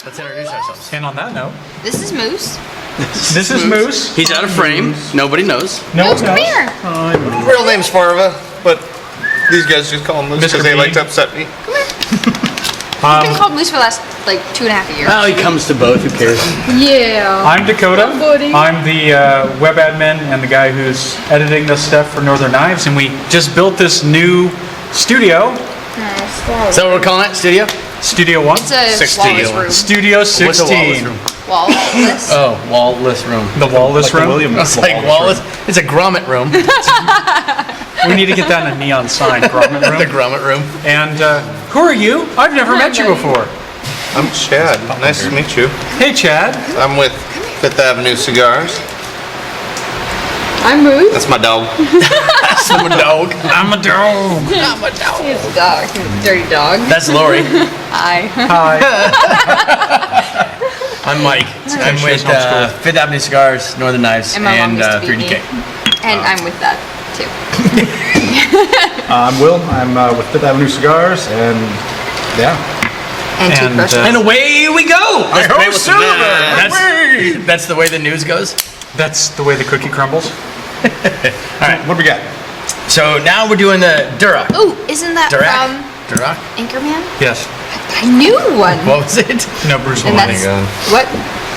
Let's introduce ourselves. And on that note, This is Moose. this is Moose. He's out of frame. Nobody knows. Moose, come here. Real name's Farva, but these guys just call him Moose because they B. like to upset me. He's been called Moose for the last like 2.5 years. Oh, he comes to both. Who cares? Yeah. I'm Dakota. Buddy. I'm the web admin and the guy who's editing this stuff for Northern Knives, and we just built this new studio, Is that what we're calling it? Studio? Studio 1. It's a 16. wallless room. Studio What's a wallless 16. room? Wallless. Oh, wallless room. The wallless room. It's like wallless. It's a grommet room. We need to get that in a neon sign. Grommet room. The grommet room. And who are you? I've never met you before. I'm Chad. Nice to meet you. Hey, Chad. I'm with Fifth Avenue Cigars. I'm Moose. That's my dog. I'm a dog. I'm a dog. I'm a dog. He's a dog. He's a dirty dog. That's Lori. Hi. Hi. I'm Mike. I'm She with is homeschooled. Fifth Avenue Cigars, Northern Knives, And my mom and used to beat 3DK. me. And I'm with that too. I'm Will. I'm with Fifth Avenue Cigars, and yeah. And And, toothbrushes. And away we go! I hope so. That's the way the news goes. That's the way the cookie crumbles. All right, what do we got? So now we're doing the Dirac. Ooh, isn't that Dirac? from Dirac? Anchorman? Yes. I knew one. What was it? No, Bruce And Almighty. that's what?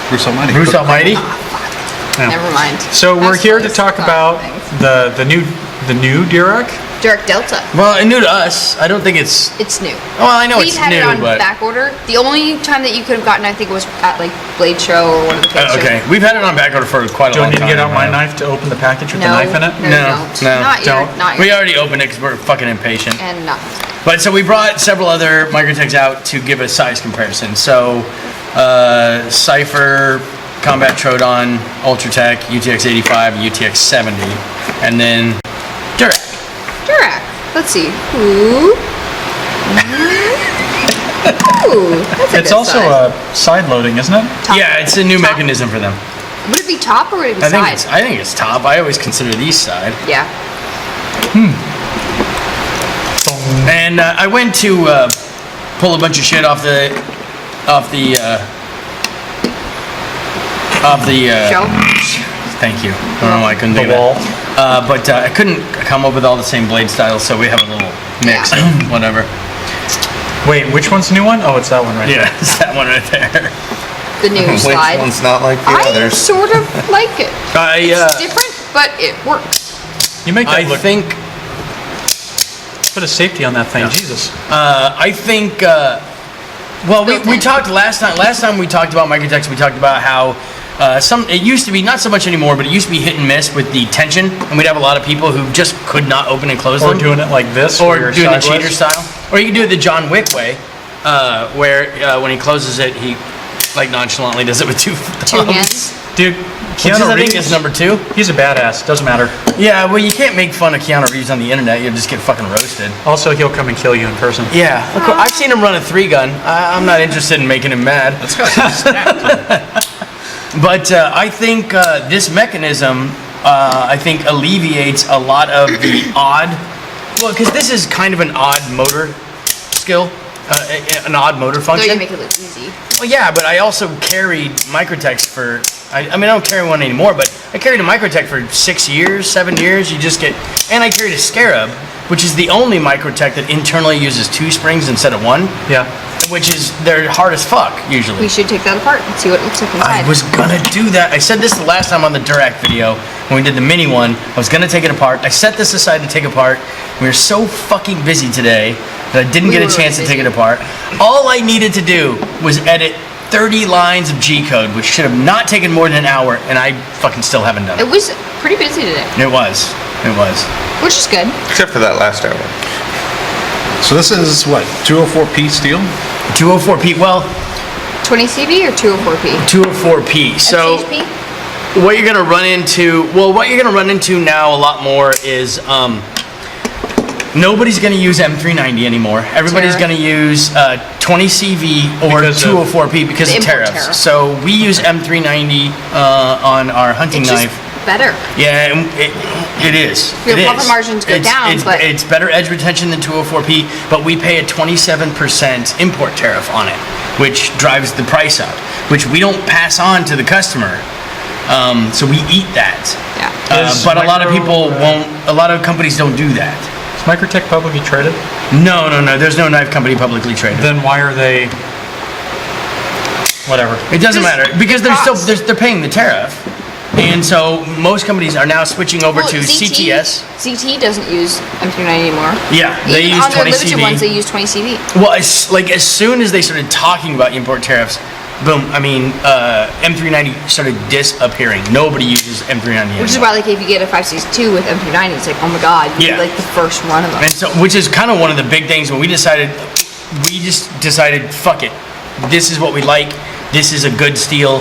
Bruce Almighty. Bruce Almighty? Yeah. Never mind. So we're That's here what to it's talk called, about thanks. the new Dirac. Dirac Delta. Well, new to us. I don't think it's... It's new. Well, I know We've it's had new, it on but... back order. The only time that you could have gotten, I think, was at like Blade Show or one of the trade shows. Okay, we've had it on back order for quite a Do I long need time. to get out my knife to open the package with No, the knife in it? no, No, you don't. no, Not your, don't. not We your, already opened it because we're fucking impatient. and not. But so we brought several other Microtechs out to give a size comparison. So, Cypher, Combat Troodon, Ultratech, UTX 85, UTX 70, and then Dirac. Dirac. Let's see. Ooh. Ooh, that's a It's good also size. side loading, isn't it? Top. Yeah, it's a new Top. mechanism for them. Would it be top or would it be I think side? it's top. I always consider these side. Yeah. And I went to pull a bunch of shit off the Show. Thank you. I don't know why I couldn't The think of wall. that. But I couldn't come up with all the same blade styles, so we have a little mix. Yeah. Whatever. Wait, which one's the new one? Oh, it's that one right Yeah, it's that one right there. The new Which slide. one's not like the I others? sort of like it. It's I different, but it works. there. You make that look. think Put a safety on that thing, Jesus. I think. Well, we Built in. talked last time. Last time we talked about Microtechs. We talked about how it used to be, not so much anymore, but it used to be hit and miss with the tension, and we'd have a lot of people who just could not open and close Or them. doing it like this, Or where you're doing the sideways. cheater style. Or you can do it the John Wick way, where when he closes it, he like nonchalantly does it with two thumbs. hands. Dude, Which is, Keanu I think Reeves, is number 2. he's a badass. Doesn't matter. Yeah, well, you can't make fun of Keanu Reeves on the internet. You'll just get fucking roasted. Also, he'll come and kill you in person. Yeah, of course, I've seen him run a 3-gun. I'm not interested in making him mad. Let's go. But I think this mechanism, I think, alleviates a lot of the odd. Well, because this is kind of an odd motor skill, an odd motor So you function. make it look easy. Well, yeah, but I also carried Microtechs for. I mean, I don't carry one anymore, but I carried a Microtech for 6 years, 7 years. You just get, and I carried a Scarab, which is the only Microtech that internally uses 2 springs instead of 1, Yeah. which is they're hard as fuck usually. We should take that apart and see what it looks like inside. I was gonna do that. I said this the last time on the Dirac video when we did the mini one. I was gonna take it apart. I set this aside to take apart. We were so fucking busy today that I didn't We get a were chance to busy. take it apart. All I needed to do was edit 30 lines of G code, which should have not taken more than an hour, and I fucking still haven't done It it. was pretty busy today, It was. which is good. Except for that last hour. So this is what, 204p steel? 204p. Well, 20 CV or 204p? 204p. So. FHP? What you're gonna run into, now a lot more is nobody's gonna use M390 anymore. Everybody's Tariff. gonna use 20 CV or Because of 204p because the of import tariffs. tariff. So we use M390 on our hunting It's just knife. better. Yeah, it is. Your It profit is. margins go down, but it's better edge retention than 204p, but we pay a 27% import tariff on it, which drives the price up, which we don't pass on to the customer. So we eat that. yeah. But a lot of people won't. A lot of companies don't do that. Is Microtech publicly traded? No. There's no knife company publicly traded. Then why are they? Whatever. It doesn't Just matter because the cost. they're paying the tariff, and so most companies are now switching over Well, to CTS. ZT doesn't use M390 anymore. Yeah, they Even use on their 20 limited CV. ones, they use 20 CV. Well, as soon as they started talking about import tariffs, boom. I mean, M390 started disappearing. Nobody uses M390 Which is anymore. why, like, if you get a 562 with M390, it's like, oh my god, you're Yeah. like the first one of them. And so, which is kind of one of the big things when we just decided, fuck it. This is what we like. This is a good steel.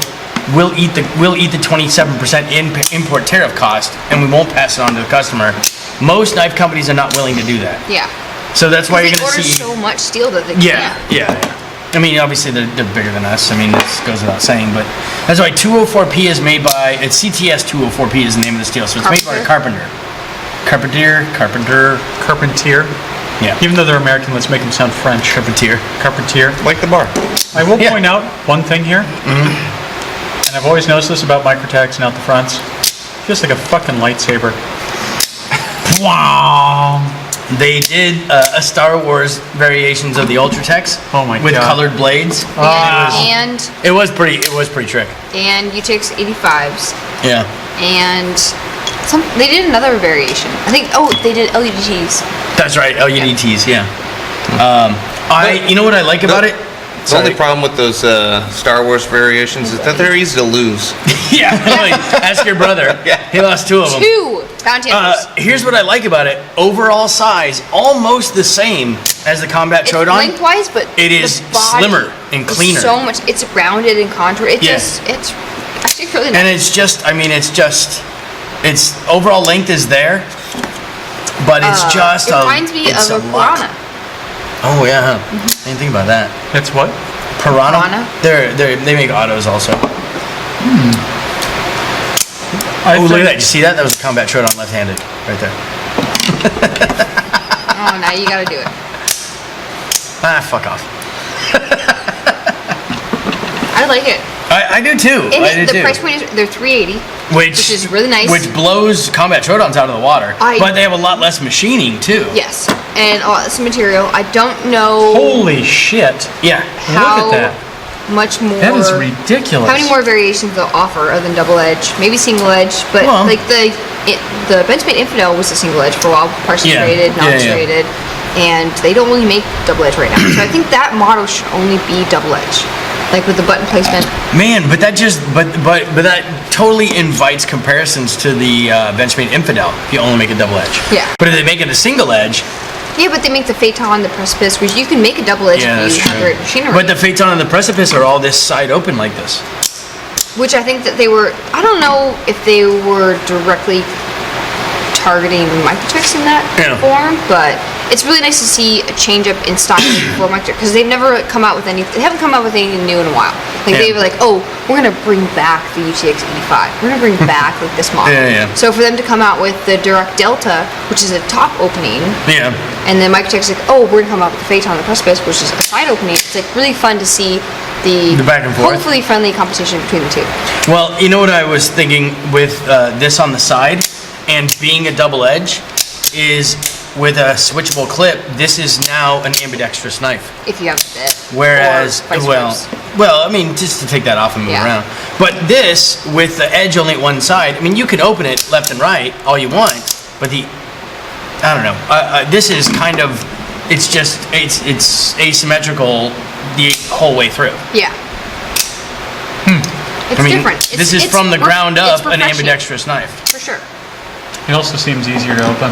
We'll eat the 27% import tariff cost, and we won't pass it on to the customer. Most knife companies are not willing to do that. Yeah. So that's why They you're going to order see. so much steel that they Yeah, can't. yeah. I mean, obviously they're bigger than us. I mean, this goes without saying, but that's why 204p is made by. It's CTS 204p is the name of the steel, so it's made by a carpenter. Carpenter. Yeah. Even though they're American, let's make them sound French. Carpentier. Carpentier. Like the bar. I will Yeah. point out one thing here, and I've always noticed this about Microtechs and out the fronts. Feels like a fucking lightsaber. Wow. They did a Star Wars variations of the Ultratechs. Oh my with God. colored blades. And It was pretty trick. UTX 85s. Yeah. And they did another variation. I think, they did LEDs. That's right. LUDTs. Yeah. You know what I like about it? The only problem with those Star Wars variations is that they're easy to lose. Yeah. Like, ask your brother. Yeah. He lost 2 of them. 2 bounty hunters. Here's what I like about it. Overall size, almost the same as the Combat It's Troodon. lengthwise, but It is the body slimmer and is cleaner. so much. It's rounded and contoured. It's Yeah. it's actually really nice. And it's overall length is there, but it's just It reminds me it's of a lot. Piranha. Oh yeah, huh. I didn't think about that. That's what? Piranha. Piranha? They make autos also. I Oh, look think- at that! Did you see that? That was a Combat Troodon left-handed, right there. Oh, now you gotta do it. Fuck off. I like it. I do too. And I do the too. price point is they're $380. which is really nice. Which blows Combat Troodons out of the water. But they have a lot less machining too. Yes, and a lot less material. I don't know Holy shit. Yeah. how Look at that. much more. That is ridiculous. How many more variations they'll offer other than double edge? Maybe single edge, but Well. like the Benchmade Infidel was a single edge for a while, partially Yeah. traded, Yeah, yeah. non-traded, and they don't really make double edge right now. So I think that model should only be double edge, like with the button placement. Man, but that just but that totally invites comparisons to the Benchmade Infidel if you only make a double edge. Yeah. But if they make it a single edge, Yeah, but they make the Phaeton, the Precipice, which you can make a double edge yeah, if that's you have true. the right machinery. But the Phaeton and the Precipice are all this side open like this. Which I think that they were, I don't know if they were directly targeting Microtechs in that Yeah. form, but it's really nice to see a change up in style for Microtech, because they've never come out with they haven't come out with anything new in a while. Like they Yeah. were like, oh, we're gonna bring back the UTX 85. We're gonna bring back like this model. Yeah, yeah. So for them to come out with the Dirac Delta, which is a top opening, Yeah. and then Microtech's like, oh, we're gonna come out with the Phaeton, the Precipice, which is a side opening. It's like really fun to see the back and forth. hopefully friendly competition between the two. Well, you know what I was thinking with this on the side and being a double edge is with a switchable clip, this is now an ambidextrous knife. If you have a bit. Whereas, or vice versa. well, I mean, just to take that off and move Yeah. around. But this, with the edge only at one side, I mean, you can open it left and right all you want, but I don't know. This is kind of, it's asymmetrical the whole way through. Yeah. It's I mean, different. this is It's from the ref- ground it's up an refreshing, ambidextrous knife. For sure. It also seems easier to open.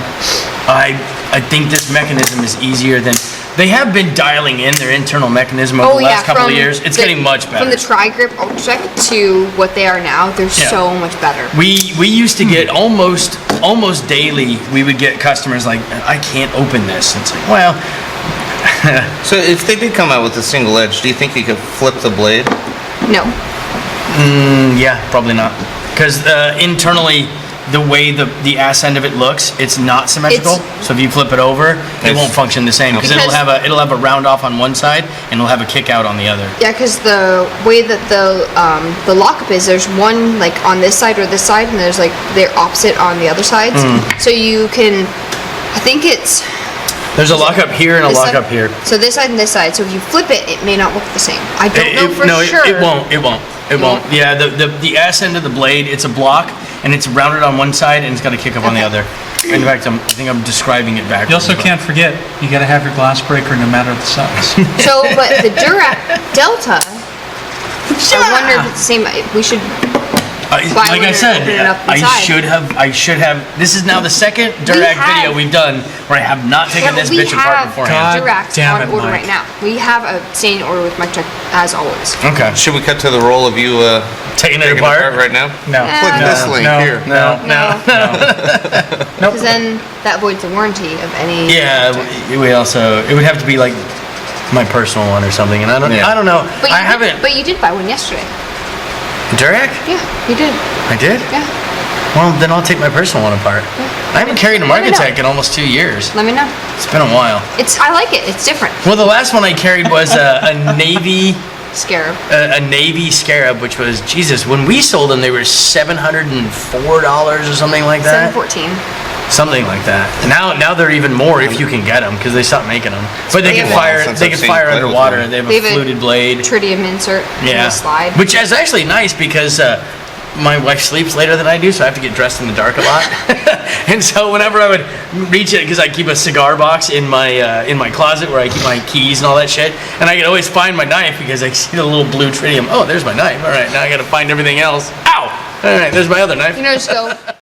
I think this mechanism is easier than they have been dialing in their internal mechanism over the last couple of years. It's getting much better. From the Tri-Grip Ultratech to what they are now, they're Yeah. so much better. We used to get almost daily. We would get customers like, I can't open this. It's like, well, So if they did come out with a single edge, do you think you could flip the blade? No. yeah, probably not, because internally the way the ass end of it looks, it's not symmetrical. So if you flip it over, it won't function the same because it'll have a round off on one side and it'll have a kick out on the other. Yeah, because the way that the lockup is, there's one like on this side or this side, and there's like they're opposite on the other sides. So you can, I think it's. There's a lockup here and a lockup here. So this side and this side. So if you flip it, it may not look the same. I don't know for sure. It won't. Yeah, the ass end of the blade, it's a block and it's rounded on one side and it's got a kick up on the other. In fact, I think I'm describing it backwards. You also can't forget, you gotta have your glass breaker no matter the size. So, but the Dirac Delta, I wonder if it's the same. We should. Like I said, I should have. This is now the second Dirac video we've done where I have not taken this bitch apart beforehand. Diracs on order right now. We have a standing order with Microtech as always. Okay. Should we cut to the roll of you taking it apart right now? No. Click this link here. No. Because then that voids the warranty of any. Yeah, we also. It would have to be like my personal one or something, and I don't know. But I haven't. But you did buy one yesterday. Dirac? Yeah, you did. I did? Yeah. Well, then I'll take my personal one apart. I haven't carried a Microtech in almost 2 years. Let me know. It's been a while. I like it. It's different. Well, the last one I carried was a Navy Scarab. A Navy Scarab, which was, Jesus, when we sold them, they were $704 or something like that. $714. Something like that. Now they're even more if you can get them because they stopped making them. But they can fire. They can fire underwater. They have a fluted blade. Tritium insert. Yeah. Slide. Which is actually nice because my wife sleeps later than I do, so I have to get dressed in the dark a lot. And so whenever I would reach it, because I keep a cigar box in my closet where I keep my keys and all that shit, and I could always find my knife because I see the little blue tritium. Oh, there's my knife. All right, now I got to find everything else. Ow! All right, there's my other knife. Just go.